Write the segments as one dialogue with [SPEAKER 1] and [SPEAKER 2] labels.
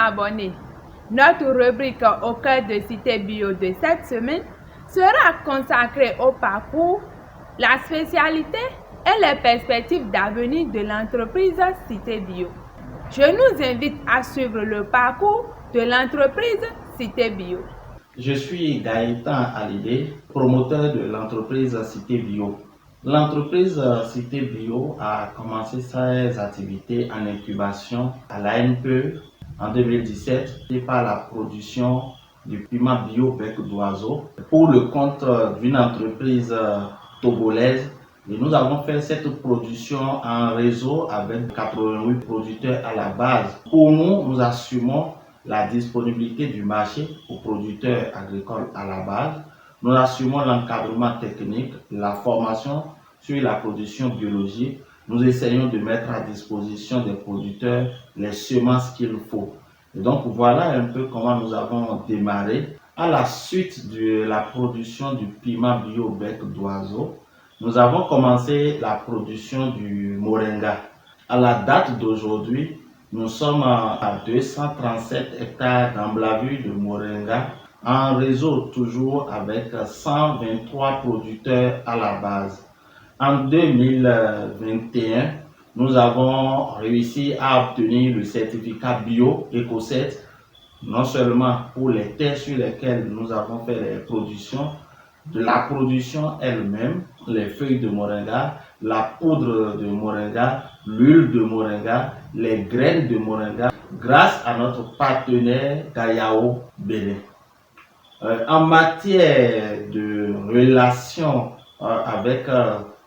[SPEAKER 1] abonnés. Notre rubrique au cœur de Cité Bio de cette semaine sera consacrée au parcours, la spécialité et les perspectives d'avenir de l'entreprise Cité Bio. Je nous invite à suivre le parcours de l'entreprise Cité Bio.
[SPEAKER 2] Je suis Gaëtan Hallyday, promoteur de l'entreprise Cité Bio. L'entreprise Cité Bio a commencé ses activités en incubation à l'ANPE en 2017 et par la production du piment bio bec d'oiseau pour le compte d'une entreprise togolaise. Et nous avons fait cette production en réseau avec 88 producteurs à la base. Pour nous, nous assumons la disponibilité du marché aux producteurs agricoles à la base. Nous assumons l'encadrement technique, la formation sur la production biologique. Nous essayons de mettre à disposition des producteurs les semences qu'il faut. Et donc voilà un peu comment nous avons démarré. À la suite de la production du piment bio bec d'oiseau, nous avons commencé la production du moringa. À la date d'aujourd'hui, nous sommes à 237 hectares d'emblavure de moringa, en réseau toujours avec 123 producteurs à la base. En 2021, nous avons réussi à obtenir le certificat bio Eco7, non seulement pour les terres sur lesquelles nous avons fait les productions, de la production elle-même, les feuilles de moringa, la poudre de moringa, l'huile de moringa, les graines de moringa, grâce à notre partenaire Gayao Bénin. En matière de relations avec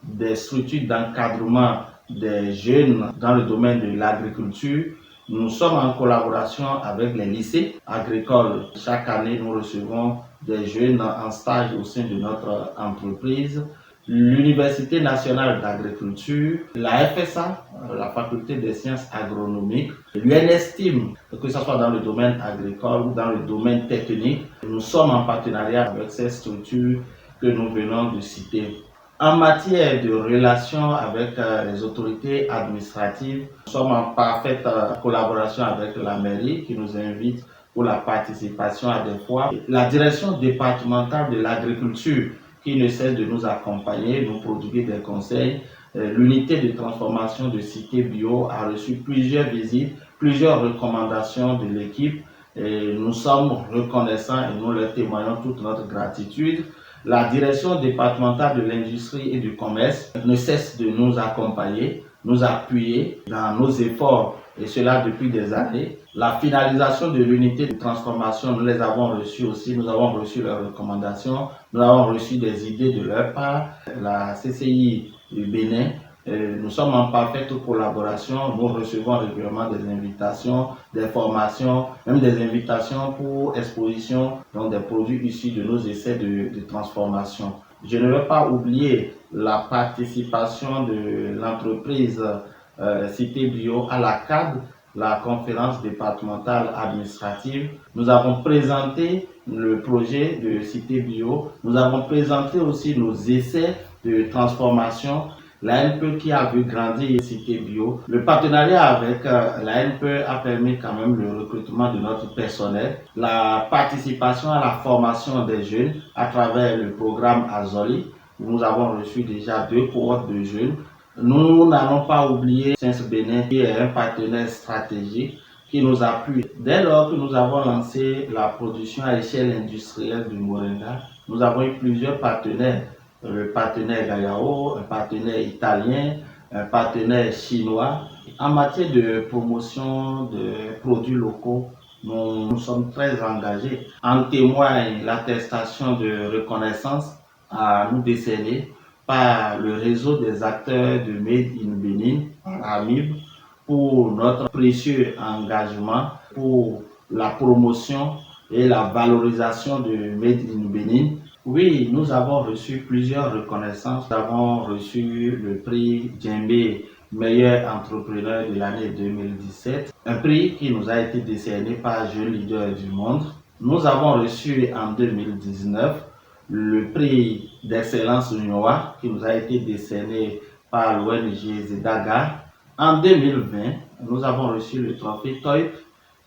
[SPEAKER 2] des structures d'encadrement des jeunes dans le domaine de l'agriculture, nous sommes en collaboration avec les lycées agricoles. Chaque année, nous recevons des jeunes en stage au sein de notre entreprise. L'Université nationale d'agriculture, la FSA, la faculté des sciences agronomiques, l'UNESTIM, que ce soit dans le domaine agricole ou dans le domaine technique, nous sommes en partenariat avec ces structures que nous venons de citer. En matière de relations avec les autorités administratives, nous sommes en parfaite collaboration avec la mairie qui nous invite pour la participation à des foires. La direction départementale de l'agriculture qui ne cesse de nous accompagner, nous prodiguer des conseils. L'unité de transformation de Cité Bio a reçu plusieurs visites, plusieurs recommandations de l'équipe. Nous sommes reconnaissants et nous leur témoignons toute notre gratitude. La direction départementale de l'industrie et du commerce ne cesse de nous accompagner, nous appuyer dans nos efforts, et cela depuis des années. La finalisation de l'unité de transformation, nous les avons reçues aussi, nous avons reçu leurs recommandations, nous avons reçu des idées de leur part. La CCI du Bénin, nous sommes en parfaite collaboration, nous recevons régulièrement des invitations, des formations, même des invitations pour exposition, donc des produits issus de nos essais de transformation. Je ne vais pas oublier la participation de l'entreprise Cité Bio à la CAD, la conférence départementale administrative. Nous avons présenté le projet de Cité Bio, nous avons présenté aussi nos essais de transformation. L'ANPE qui a vu grandir Cité Bio. Le partenariat avec l'ANPE a permis quand même le recrutement de notre personnel, la participation à la formation des jeunes à travers le programme Azoli. Nous avons reçu déjà 2 cohortes de jeunes. Nous n'allons pas oublier Sciences Bénin qui est un partenaire stratégique qui nous appuie. Dès lors que nous avons lancé la production à échelle industrielle du moringa, nous avons eu plusieurs partenaires. Le partenaire Gayao, un partenaire italien, un partenaire chinois. En matière de promotion de produits locaux, nous sommes très engagés. En témoigne l'attestation de reconnaissance à nous décerner par le réseau des acteurs de Made in Benin, AMIB, pour notre précieux engagement pour la promotion et la valorisation de Made in Benin. Oui, nous avons reçu plusieurs reconnaissances. Nous avons reçu le prix Djembe, meilleur entrepreneur de l'année 2017, un prix qui nous a été décerné par Jeune Leader du Monde. Nous avons reçu en 2019 le prix d'excellence UNOA qui nous a été décerné par l'ONG Zedaga. En 2020, nous avons reçu le trophée TOIP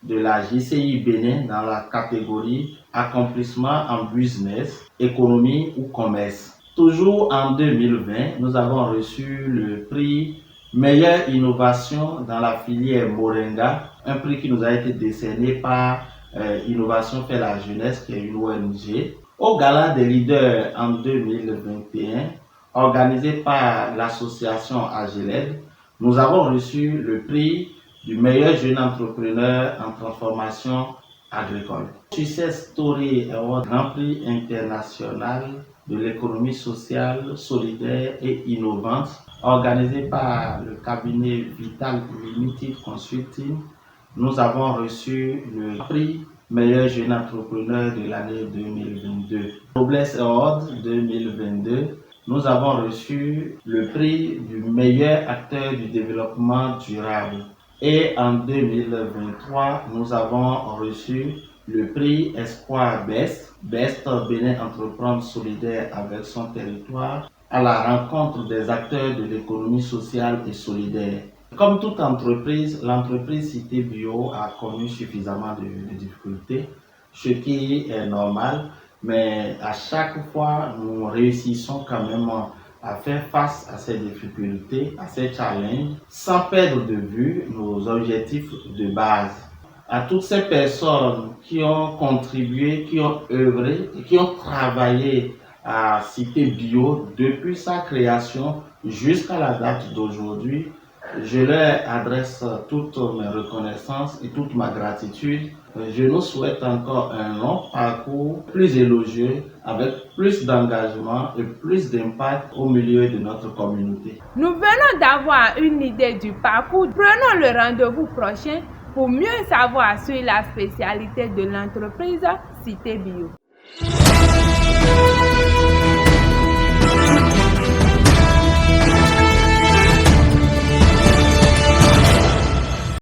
[SPEAKER 2] de la JCI Bénin dans la catégorie accomplissement en business, économie ou commerce. Toujours en 2020, nous avons reçu le prix meilleure innovation dans la filière Moringa, un prix qui nous a été décerné par Innovation fait la jeunesse, qui est une ONG. Au Gala des leaders en 2021, organisé par l'association AGELED, nous avons reçu le prix du meilleur jeune entrepreneur en transformation agricole. Success Story Award, Grand Prix international de l'économie sociale, solidaire et innovante, organisé par le cabinet Vital Limited Consulting. Nous avons reçu le prix meilleur jeune entrepreneur de l'année 2022. Noblesse Award 2022. Nous avons reçu le prix du meilleur acteur du développement durable. Et en 2023, nous avons reçu le prix Espoir Best Bénin Entreprendre solidaire avec son territoire, à la rencontre des acteurs de l'économie sociale et solidaire. Comme toute entreprise, l'entreprise Cité Bio a connu suffisamment de difficultés, ce qui est normal, mais à chaque fois, nous réussissons quand même à faire face à ces difficultés, à ces challenges, sans perdre de vue nos objectifs de base. À toutes ces personnes qui ont contribué, qui ont œuvré et qui ont travaillé à Cité Bio depuis sa création jusqu'à la date d'aujourd'hui, je leur adresse toute mes reconnaissances et toute ma gratitude. Je nous souhaite encore un long parcours plus élogieux, avec plus d'engagement et plus d'impact au milieu de notre communauté.
[SPEAKER 1] Nous venons d'avoir une idée du parcours. Prenons le rendez-vous prochain pour mieux savoir sur la spécialité de l'entreprise Cité Bio.